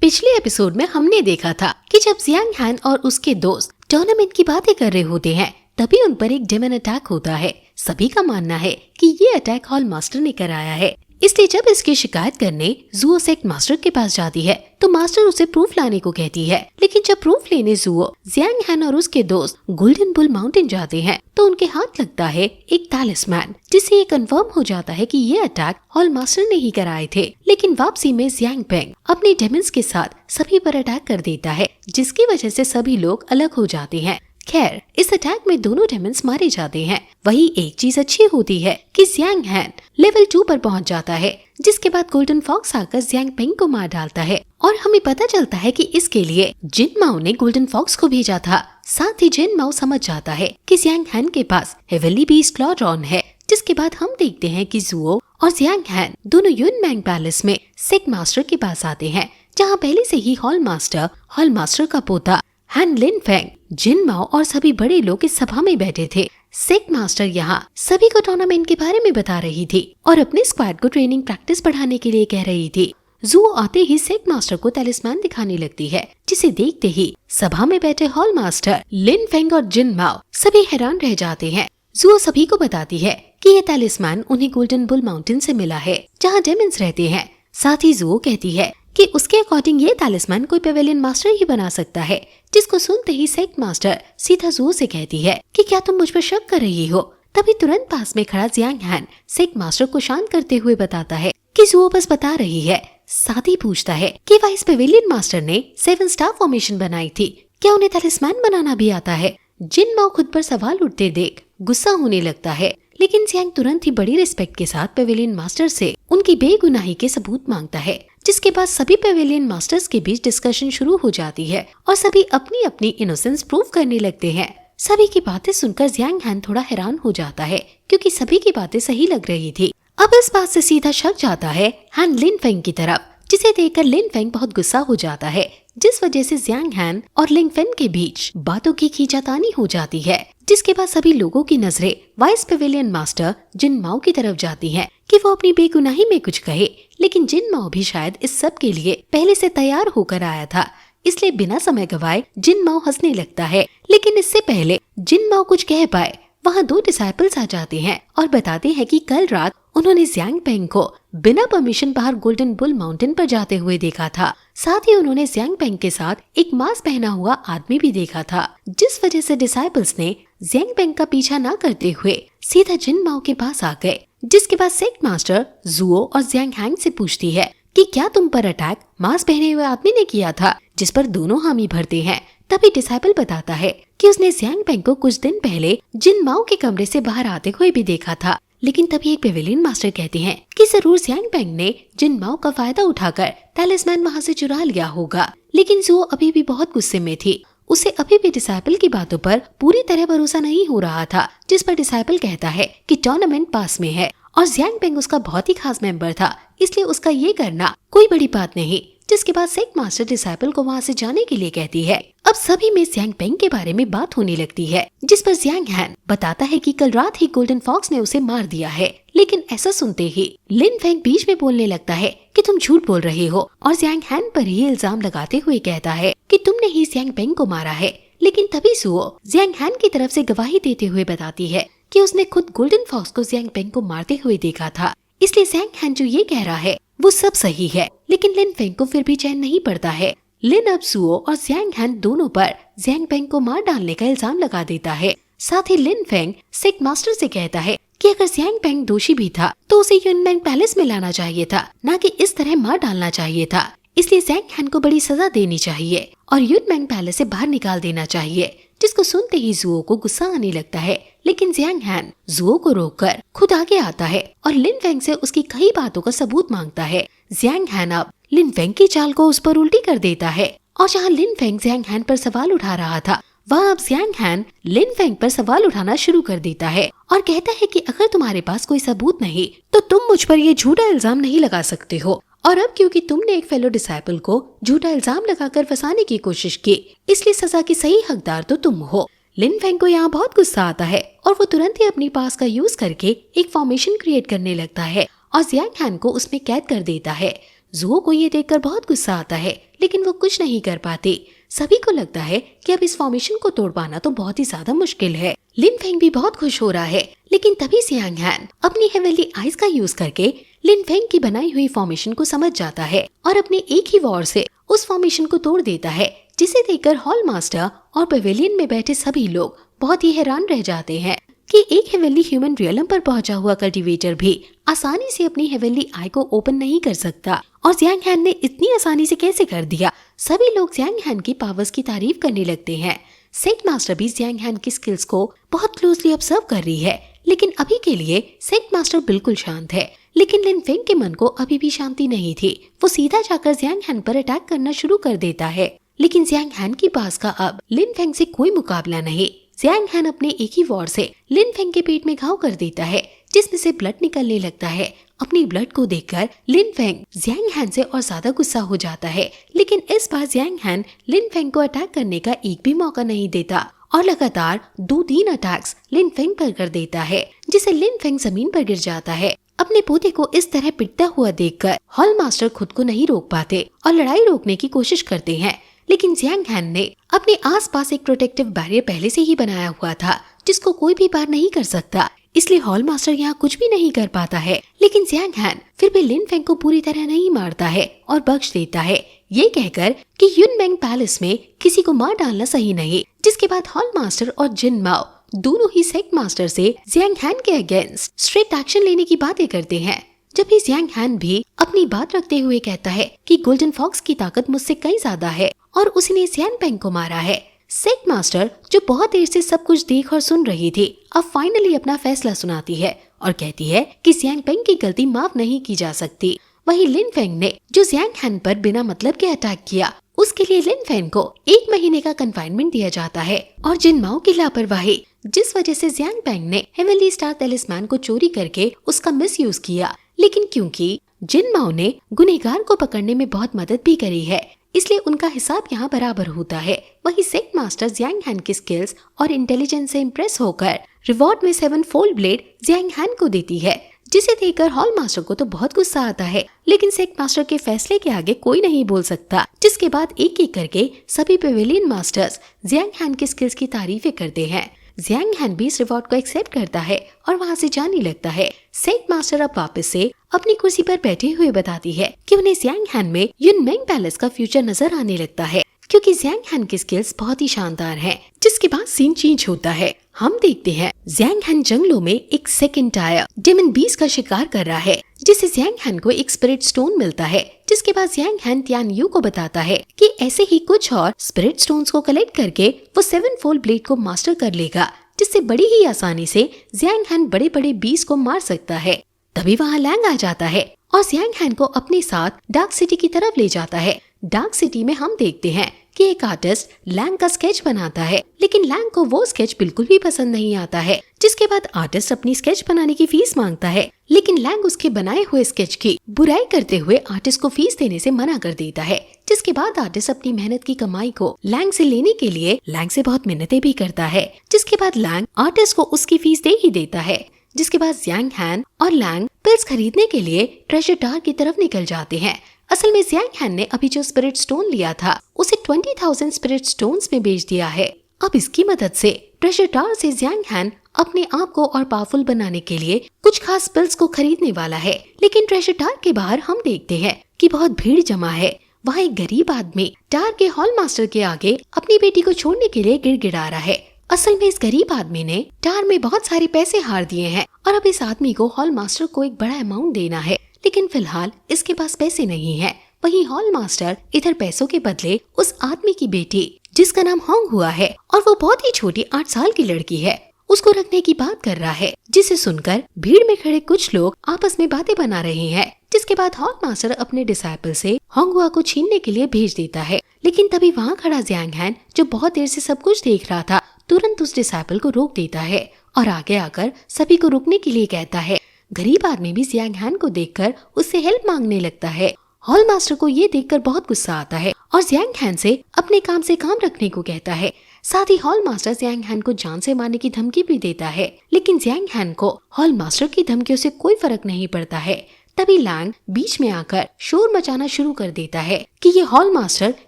पिछले एपिसोड में हमने देखा था कि जब जियांग हैन और उसके दोस्त टूर्नामेंट की बातें कर रहे होते हैं तभी उन पर एक डेमन अटैक होता है। सभी का मानना है कि ये अटैक हॉल मास्टर ने कराया है, इसलिए जब इसकी शिकायत करने जुओ सेक्ट मास्टर के पास जाती है तो मास्टर उसे प्रूफ लाने को कहती है। लेकिन जब प्रूफ लेने जुओ, जियांग हैन और उसके दोस्त गोल्डन बुल माउंटेन जाते हैं तो उनके हाथ लगता है एक टैलिस्मैन, जिससे ये कंफर्म हो जाता है कि ये अटैक हॉल मास्टर ने ही कराए थे। लेकिन वापसी में जियांग पेंग अपने डेमन्स के साथ सभी पर अटैक कर देता है, जिसकी वजह से सभी लोग अलग हो जाते हैं। खैर, इस अटैक में दोनों डेमन्स मारे जाते हैं। वही एक चीज अच्छी होती है कि जियांग हैन लेवल 2 पर पहुंच जाता है, जिसके बाद गोल्डन फॉक्स आकर जियांग पेंग को मार डालता है और हमें पता चलता है कि इसके लिए जिन माओ ने गोल्डन फॉक्स को भेजा था। साथ ही जिन माओ समझ जाता है कि जियांग हैन के पास हेवनली बीस्ट क्लॉ ड्रॉन है। जिसके बाद हम देखते हैं कि जुओ और जियांग हैन दोनों युनमैंग पैलेस में सेक्ट मास्टर के पास आते हैं, जहाँ पहले से ही हॉल मास्टर का पोता हैन लिन फेंग, जिन माओ और सभी बड़े लोग इस सभा में बैठे थे। सेक्ट मास्टर यहाँ सभी को टूर्नामेंट के बारे में बता रही थी और अपने स्क्वाड को ट्रेनिंग प्रैक्टिस बढ़ाने के लिए कह रही थी। जुओ आते ही सेक्ट मास्टर को टैलिस्मैन दिखाने लगती है, जिसे देखते ही सभा में बैठे हॉल मास्टर लिन फेंग और जिन माओ सभी हैरान रह जाते हैं। जुओ सभी को बताती है कि ये टैलिस्मैन उन्हें गोल्डन बुल माउंटेन से मिला है, जहाँ डेमन्स रहते हैं। साथ ही जुओ कहती है कि उसके अकॉर्डिंग ये टैलिस्मैन कोई पेवेलियन मास्टर ही बना सकता है। जिसको सुनते ही सेक्ट मास्टर सीधा जुओ से कहती है कि क्या तुम मुझ पर शक कर रही हो। तभी तुरंत पास में खड़ा जियांग हैन सेक्ट मास्टर को शांत करते हुए बताता है कि जुओ बस बता रही है। साथ ही पूछता है कि वह इस पेवेलियन मास्टर ने 7 स्टार फॉर्मेशन बनाई थी, क्या उन्हें टैलिस्मैन बनाना भी आता है। जिन माओ खुद पर सवाल उठते देख गुस्सा होने लगता है, लेकिन जियांग तुरंत ही बड़ी रिस्पेक्ट के साथ पेवेलियन मास्टर से उनकी बेगुनाही के सबूत मांगता है। जिसके बाद सभी पेवेलियन मास्टर्स के बीच डिस्कशन शुरू हो जाती है और सभी अपनी अपनी इनोसेंस प्रूव करने लगते हैं। सभी की बातें सुनकर जियांग हैन थोड़ा हैरान हो जाता है, क्योंकि सभी की बातें सही लग रही थी। अब इस बात से सीधा शक जाता है हैन लिन फेंग की तरफ, जिसे देखकर लिन फेंग बहुत गुस्सा हो जाता है, जिस वजह से जियांग हैन और लिन फेंग के बीच बातों की खींचातानी हो जाती है। जिसके बाद सभी लोगों की नजरें वाइस पेवेलियन मास्टर जिन माओ की तरफ जाती हैं कि वो अपनी बेगुनाही में कुछ कहे। लेकिन जिन माओ भी शायद इस सब के लिए पहले से तैयार होकर आया था, इसलिए बिना समय गवाए जिन माओ हंसने लगता है। लेकिन इससे पहले जिन माओ कुछ कह पाए, वहाँ 2 डिसाइपल्स आ जाते हैं और बताते हैं कि कल रात उन्होंने जियांग पेंग को बिना परमिशन बाहर गोल्डन बुल माउंटेन पर जाते हुए देखा था। साथ ही उन्होंने जियांग पेंग के साथ एक मास्क पहना हुआ आदमी भी देखा था, जिस वजह से डिसाइपल्स ने जियांग पेंग का पीछा न करते हुए सीधा जिन माओ के पास आ गए। जिसके बाद सेक्ट मास्टर जुओ और जियांग हैन से पूछती है कि क्या तुम पर अटैक मास्क पहने हुए आदमी ने किया था, जिस पर दोनों हामी भरते हैं। तभी डिसाइपल बताता है कि उसने जियांग पेंग को कुछ दिन पहले जिन माओ के कमरे से बाहर आते हुए भी देखा था। लेकिन तभी एक पेवेलियन मास्टर कहते हैं कि जरूर जियांग पेंग ने जिन माओ का फायदा उठाकर टैलिस्मैन वहाँ से चुरा लिया होगा। लेकिन जुओ अभी भी बहुत गुस्से में थी, उसे अभी भी डिसाइपल की बातों पर पूरी तरह भरोसा नहीं हो रहा था। जिस पर डिसाइपल कहता है कि टूर्नामेंट पास में है और जियांग पेंग उसका बहुत ही खास मेंबर था, इसलिए उसका ये करना कोई बड़ी बात नहीं। जिसके बाद सेक्ट मास्टर डिसाइपल को वहाँ से जाने के लिए कहती है। अब सभी में जियांग पेंग के बारे में बात होने लगती है, जिस पर जियांग हैन बताता है कि कल रात ही गोल्डन फॉक्स ने उसे मार दिया है। लेकिन ऐसा सुनते ही लिन फेंग बीच में बोलने लगता है कि तुम झूठ बोल रहे हो और जियांग हैन पर ही इल्जाम लगाते हुए कहता है कि तुमने ही जियांग पेंग को मारा है। लेकिन तभी जुओ जियांग हैन की तरफ से गवाही देते हुए बताती है कि उसने खुद गोल्डन फॉक्स को जियांग पेंग को मारते हुए देखा था, इसलिए जियांग हैन जो ये कह रहा है वो सब सही है। लेकिन लिन फेंग को फिर भी चैन नहीं पड़ता है। लिन अब जुओ और जियांग हैन दोनों पर जियांग पेंग को मार डालने का इल्जाम लगा देता है। साथ ही लिन फेंग सेक्ट मास्टर से कहता है कि अगर जियांग पेंग दोषी भी था तो उसे युनमैंग पैलेस में लाना चाहिए था, न कि इस तरह मार डालना चाहिए था। इसलिए जियांग हैन को बड़ी सजा देनी चाहिए और युनमैंग पैलेस से बाहर निकाल देना चाहिए। जिसको सुनते ही जुओ को गुस्सा आने लगता है, लेकिन जियांग हैन जुओ को रोककर खुद आगे आता है और लिन फेंग से उसकी कई बातों का सबूत मांगता है। जियांग हैन अब लिन फेंग की चाल को उस पर उल्टी कर देता है और जहाँ लिन फेंग जियांग हैन पर सवाल उठा रहा था, वहाँ अब जियांग हैन लिन फेंग पर सवाल उठाना शुरू कर देता है और कहता है कि अगर तुम्हारे पास कोई सबूत नहीं तो तुम मुझ पर ये झूठा इल्जाम नहीं लगा सकते हो। और अब क्योंकि तुमने एक फेलो डिसाइपल को झूठा इल्जाम लगाकर फंसाने की कोशिश की, इसलिए सजा की सही हकदार तो तुम हो। लिन फेंग को यहाँ बहुत गुस्सा आता है और वो तुरंत ही अपनी पास का यूज करके एक फॉर्मेशन क्रिएट करने लगता है और जियांग हैन को उसमें कैद कर देता है। जुओ को ये देखकर बहुत गुस्सा आता है, लेकिन वो कुछ नहीं कर पाते। सभी को लगता है कि अब इस फॉर्मेशन को तोड़ पाना तो बहुत ही ज्यादा मुश्किल है। लिन फेंग भी बहुत खुश हो रहा है, लेकिन तभी जियांग हैन अपनी हेवनली आइज का यूज करके लिन फेंग की बनाई हुई फॉर्मेशन को समझ जाता है और अपने एक ही वॉर से उस फॉर्मेशन को तोड़ देता है, जिसे देखकर हॉल मास्टर और पवेलियन में बैठे सभी लोग बहुत ही हैरान रह जाते हैं कि एक हेवनली ह्यूमन रियलम पर पहुंचा हुआ कल्टीवेटर भी आसानी से अपनी हेवनली आई को ओपन नहीं कर सकता, और जियांग हैन ने इतनी आसानी से कैसे कर दिया। सभी लोग जियांग हैन की पावर्स की तारीफ करने लगते हैं। सेक्ट मास्टर भी जियांग हैन की स्किल्स को बहुत क्लोजली ऑब्जर्व कर रही है, लेकिन अभी के लिए सेक्ट मास्टर बिल्कुल शांत है। लेकिन लिन फेंग के मन को अभी भी शांति नहीं थी। वो सीधा जाकर जियांग हैन पर अटैक करना शुरू कर देता है, लेकिन जियांग हैन के पास का अब लिन फेंग से कोई मुकाबला नहीं। जियांग हैन अपने एक ही वॉर से लिन फेंग के पेट में घाव कर देता है, जिसमें से ब्लड निकलने लगता है। अपनी ब्लड को देखकर लिन फेंग जियांग हैन से और ज्यादा गुस्सा हो जाता है, लेकिन इस बार जियांग हैन लिन फेंग को अटैक करने का एक भी मौका नहीं देता और लगातार 2-3 अटैक्स लिन फेंग पर कर देता है, जिसे लिन फेंग जमीन पर गिर जाता है। अपने पोते को इस तरह पिटता हुआ देखकर हॉल मास्टर खुद को नहीं रोक पाते और लड़ाई रोकने की कोशिश करते हैं, लेकिन जियांग हैन ने अपने आसपास एक प्रोटेक्टिव बैरियर पहले से ही बनाया हुआ था, जिसको कोई भी पार नहीं कर सकता। इसलिए हॉल मास्टर यहाँ कुछ भी नहीं कर पाता है। लेकिन जियांग हैन फिर भी लिन फेंग को पूरी तरह नहीं मारता है और बख्श देता है, ये कहकर कि युनमेंग पैलेस में किसी को मार डालना सही नहीं। जिसके बाद हॉल मास्टर और जिन माओ दोनों ही सेक्ट मास्टर से जियांग हैन के अगेंस्ट स्ट्रिक्ट एक्शन लेने की बातें करते हैं। जब भी जियांग हैन भी अपनी बात रखते हुए कहता है कि गोल्डन फॉक्स की ताकत मुझसे कई ज्यादा है और उसने जियांग पेंग को मारा है। सेक्ट मास्टर जो बहुत देर से सब कुछ देख और सुन रही थी, अब फाइनली अपना फैसला सुनाती है और कहती है कि जियांग पेंग की गलती माफ नहीं की जा सकती। वहीं लिन फेंग ने जो जियांग हैन पर बिना मतलब के अटैक किया, उसके लिए लिन फेंग को 1 महीने का कन्फाइनमेंट दिया जाता है। और जिन माओ की लापरवाही जिस वजह से जियांग पेंग ने हेवनली स्टार तलिस्मान को चोरी करके उसका मिसयूज किया, लेकिन क्योंकि जिन माओ ने गुनहगार को पकड़ने में बहुत मदद भी करी है, इसलिए उनका हिसाब यहाँ बराबर होता है। वही सेक्ट मास्टर जियांग हैन की स्किल्स और इंटेलिजेंस से इम्प्रेस होकर रिवॉर्ड में 7 फोल्ड ब्लेड जियांग हैन को देती है, जिसे देखकर हॉल मास्टर को तो बहुत गुस्सा आता है, लेकिन सेक्ट मास्टर के फैसले के आगे कोई नहीं बोल सकता। जिसके बाद एक एक करके सभी पेवेलियन मास्टर्स जियांग हैन की स्किल्स की तारीफें करते हैं। जियांग हैन भी इस रिवॉर्ड को एक्सेप्ट करता है और वहाँ से जाने लगता है। सेक्ट मास्टर अब वापस से अपनी कुर्सी पर बैठे हुए बताती है कि उन्हें जियांग हैन में युनमेंग पैलेस का फ्यूचर नजर आने लगता है, क्योंकि जियांग हैन की स्किल्स बहुत ही शानदार हैं। जिसके बाद सीन चेंज होता है। हम देखते हैं जियांग हैन जंगलों में एक सेकंड टायर डेमन बीस्ट का शिकार कर रहा है, जिससे जियांग हैन को एक स्पिरिट स्टोन मिलता है। जिसके बाद जियांग हैन तियान यू को बताता है कि ऐसे ही कुछ और स्पिरिट स्टोन्स को कलेक्ट करके वो 7 फोल्ड ब्लेड को मास्टर कर लेगा, जिससे बड़ी ही आसानी से जियांग हैन बड़े बड़े बीस्ट को मार सकता है। तभी वहाँ लैंग आ जाता है और जियांग हैन को अपने साथ डार्क सिटी की तरफ ले जाता है। डार्क सिटी में हम देखते हैं कि एक आर्टिस्ट लैंग का स्केच बनाता है, लेकिन लैंग को वो स्केच बिल्कुल भी पसंद नहीं आता है। जिसके बाद आर्टिस्ट अपनी स्केच बनाने की फीस मांगता है, लेकिन लैंग उसके बनाए हुए स्केच की बुराई करते हुए आर्टिस्ट को फीस देने से मना कर देता है। जिसके बाद आर्टिस्ट अपनी मेहनत की कमाई को लैंग से लेने के लिए लैंग से बहुत मिन्नतें भी करता है। जिसके बाद लैंग आर्टिस्ट को उसकी फीस दे ही देता है। जिसके बाद जियांग हैन और लैंग पिल्स खरीदने के लिए ट्रेजर टार की तरफ निकल जाते हैं। असल में जियांग हैन ने अभी जो स्पिरिट स्टोन लिया था उसे 20,000 स्पिरिट स्टोन्स में बेच दिया है। अब इसकी मदद से ट्रेजर टार से जियांग हैन अपने आप को और पावरफुल बनाने के लिए कुछ खास पिल्स को खरीदने वाला है। लेकिन ट्रेजर टार के बाहर हम देखते हैं कि बहुत भीड़ जमा है। वहाँ एक गरीब आदमी टार के हॉल मास्टर के आगे अपनी बेटी को छोड़ने के लिए गिड़गिड़ा रहा है। असल में इस गरीब आदमी ने टार में बहुत सारे पैसे हार दिए हैं और अब इस आदमी को हॉल मास्टर को एक बड़ा अमाउंट देना है, लेकिन फिलहाल इसके पास पैसे नहीं है। वहीं हॉल मास्टर इधर पैसों के बदले उस आदमी की बेटी, जिसका नाम होंग हुआ है और वो बहुत ही छोटी 8 साल की लड़की है, उसको रखने की बात कर रहा है। जिसे सुनकर भीड़ में खड़े कुछ लोग आपस में बातें बना रहे हैं। जिसके बाद हॉल मास्टर अपने डिसाइपल से होंगहुआ को छीनने के लिए भेज देता है, लेकिन तभी वहाँ खड़ा जियांग हैन जो बहुत देर से सब कुछ देख रहा था, तुरंत उस डिसाइपल को रोक देता है और आगे आकर सभी को रुकने के लिए कहता है। गरीब आदमी भी जियांग हैन को देखकर उससे हेल्प मांगने लगता है। हॉल मास्टर को ये देखकर बहुत गुस्सा आता है और जियांग हैन से अपने काम से काम रखने को कहता है। साथ ही हॉल मास्टर जियांग हैन को जान से मारने की धमकी भी देता है, लेकिन जियांग हैन को हॉल मास्टर की धमकियों से कोई फर्क नहीं पड़ता है। तभी लैंग बीच में आकर शोर मचाना शुरू कर देता है कि ये हॉल मास्टर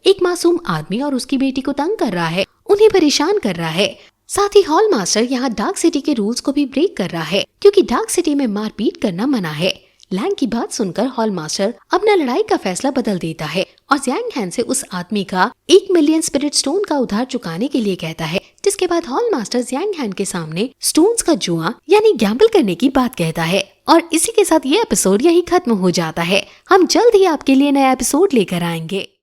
एक मासूम आदमी और उसकी बेटी को तंग कर रहा है, उन्हें परेशान कर रहा है। साथ ही हॉल मास्टर यहाँ डार्क सिटी के रूल्स को भी ब्रेक कर रहा है, क्योंकि डार्क सिटी में मारपीट करना मना है। लैंग की बात सुनकर हॉल मास्टर अपना लड़ाई का फैसला बदल देता है और ज़ियांग हैन से उस आदमी का 1 मिलियन स्पिरिट स्टोन का उधार चुकाने के लिए कहता है, जिसके बाद हॉल मास्टर ज़ियांग हैन के सामने स्टोन्स का जुआ यानी गैम्बल करने की बात कहता है। और इसी के साथ ये एपिसोड यही खत्म हो जाता है। हम जल्द ही आपके लिए नया एपिसोड लेकर आएंगे।